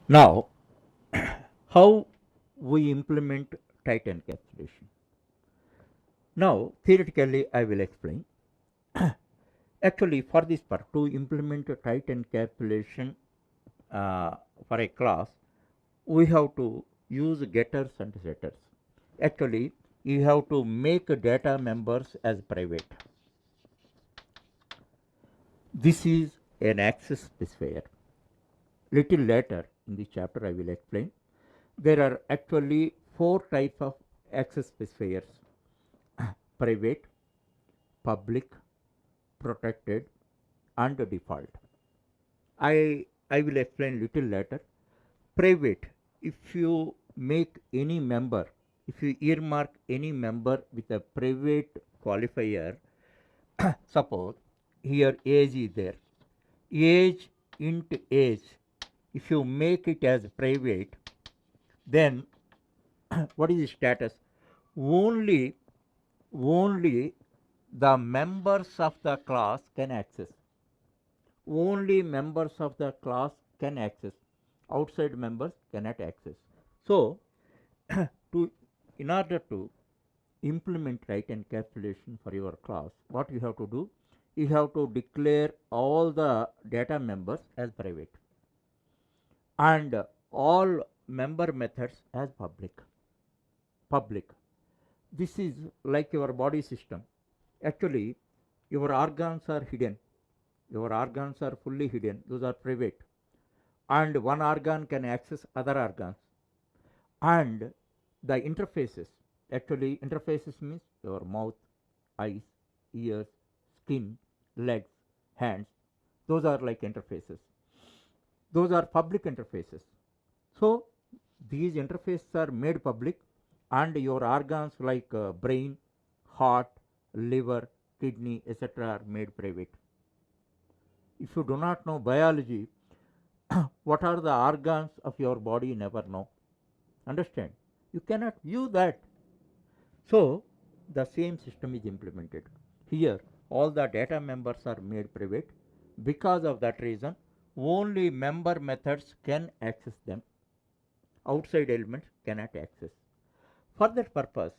Now, how we implement tight encapsulation. Now, theoretically, I will explain. Actually, for this part, to implement a tight encapsulation uh, for a class, we have to use getters and setters. Actually, you have to make data members as private. This is an access specifier. Little later in this chapter, I will explain. There are actually four types of access specifiers: private, public, protected, and default. I will explain little later. Private, if you make any member, if you earmark any member with a private qualifier, suppose here age is there, age int age, if you make it as private, then what is the status? Only only the members of the class can access. Only members of the class can access. Outside members cannot access. So, to in order to implement right encapsulation for your class, what you have to do? You have to declare all the data members as private and all member methods as public. This is like your body system. Actually, your organs are hidden. Your organs are fully hidden. Those are private. And one organ can access other organs. And the interfaces, actually, interfaces means your mouth, eyes, ears, skin, legs, hands. Those are like interfaces. Those are public interfaces. So, these interfaces are made public, and your organs like brain, heart, liver, kidney, etc. are made private. If you do not know biology, what are the organs of your body, you never know. Understand? You cannot view that. So, the same system is implemented. Here, all the data members are made private. Because of that reason, only member methods can access them. Outside elements cannot access. For that purpose,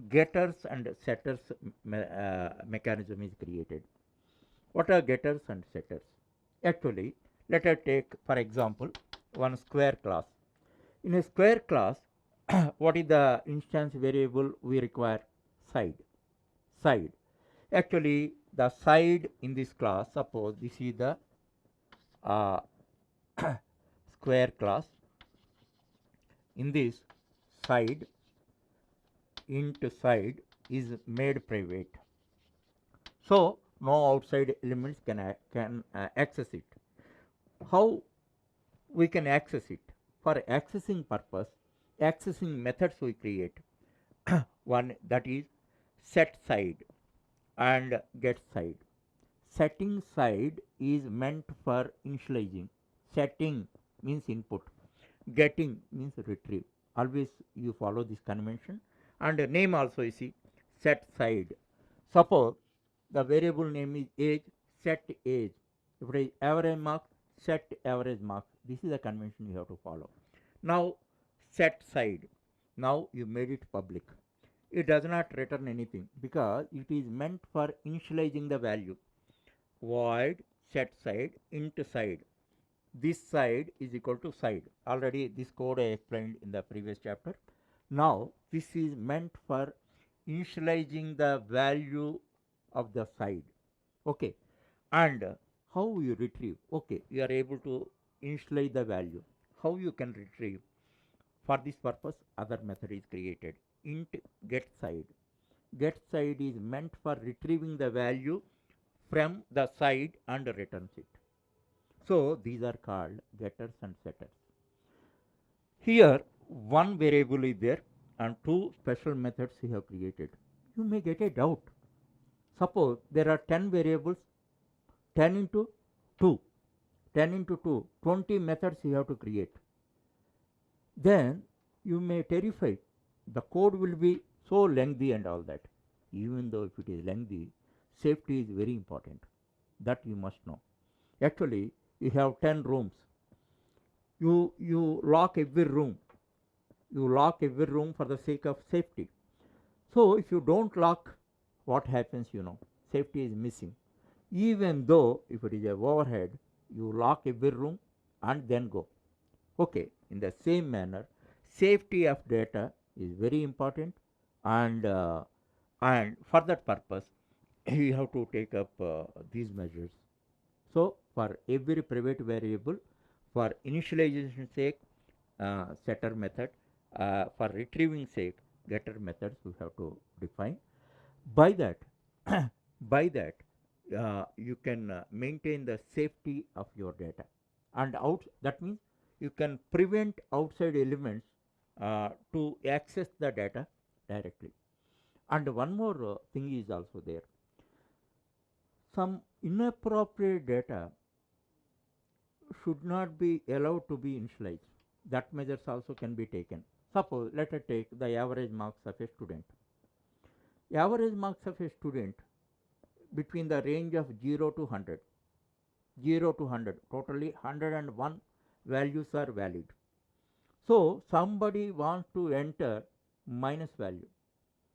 getters and setters mechanism is created. What are getters and setters? Actually, let us take, for example, one square class. In a square class, what is the instance variable we require? Side. Side. Actually, the side in this class, suppose this is the uh, square class. In this, side int side is made private. So, no outside elements can access it. How we can access it? For accessing purpose, accessing methods we create. One, that is set side and get side. Setting side is meant for initializing. Setting means input, getting means retrieve. Always you follow this convention. And name also, you see, set side. Suppose the variable name is age, set age. If it is average marks, set average marks. This is the convention you have to follow. Now, set side. Now you made it public. It does not return anything because it is meant for initializing the value. Void set side int side. This side is equal to side. Already this code I explained in the previous chapter. Now this is meant for initializing the value of the side. Okay. And how you retrieve? Okay, you are able to initialize the value. How you can retrieve? For this purpose, other method is created. Int get side. Get side is meant for retrieving the value from the side and returns it. So these are called getters and setters. Here one variable is there and two special methods you have created. You may get a doubt. Suppose there are 10 variables, 10 into 2, 10 into 2, 20 methods you have to create. Then you may terrify. The code will be so lengthy and all that. Even though if it is lengthy, safety is very important. That you must know. Actually, you have 10 rooms. You lock every room. You lock every room for the sake of safety. So if you don't lock, what happens? Safety is missing. Even though if it is a overhead, you lock every room and then go. Okay, in the same manner, safety of data is very important, and for that purpose, you have to take up these measures. So, for every private variable, for initialization sake, setter method, for retrieving sake, getter methods we have to define. By that, by that, you can maintain the safety of your data, and that means you can prevent outside elements to access the data directly. And one more thing is also there. Some inappropriate data should not be allowed to be initialized. That measures also can be taken. Suppose let us take the average marks of a student. Average marks of a student between the range of 0 to 100. 0 to 100, totally 101 values are valid. So somebody wants to enter minus value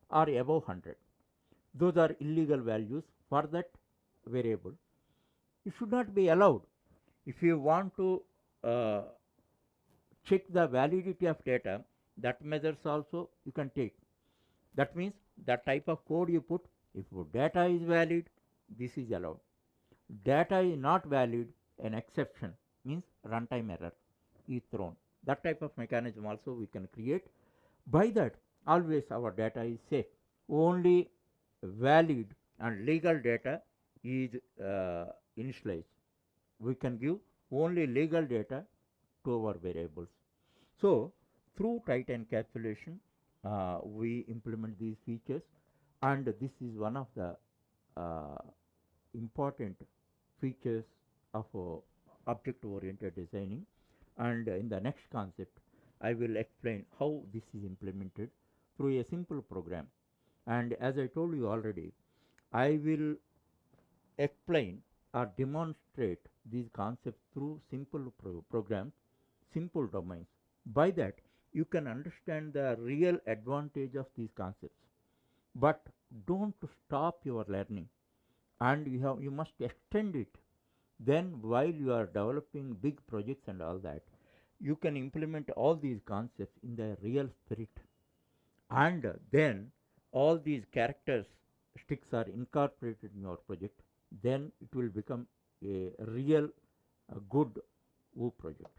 or above 100. Those are illegal values for that variable. It should not be allowed. If you want to uh, check the validity of data, that measures also you can take. That means the type of code you put, if data is valid, this is allowed. Data is not valid, an exception, means runtime error is thrown. That type of mechanism also we can create. By that, always our data is safe. Only valid and legal data is initialized. We can give only legal data to our variables. So, through tight encapsulation, we implement these features, and this is one of the uh, important features of object oriented designing. And in the next concept, I will explain how this is implemented through a simple program. And as I told you already, I will explain or demonstrate these concepts through simple programs, simple domains. By that, you can understand the real advantage of these concepts. But don't stop your learning, and you must extend it. Then, while you are developing big projects and all that, you can implement all these concepts in the real spirit, and then all these characteristics are incorporated in your project. Then it will become a real good project.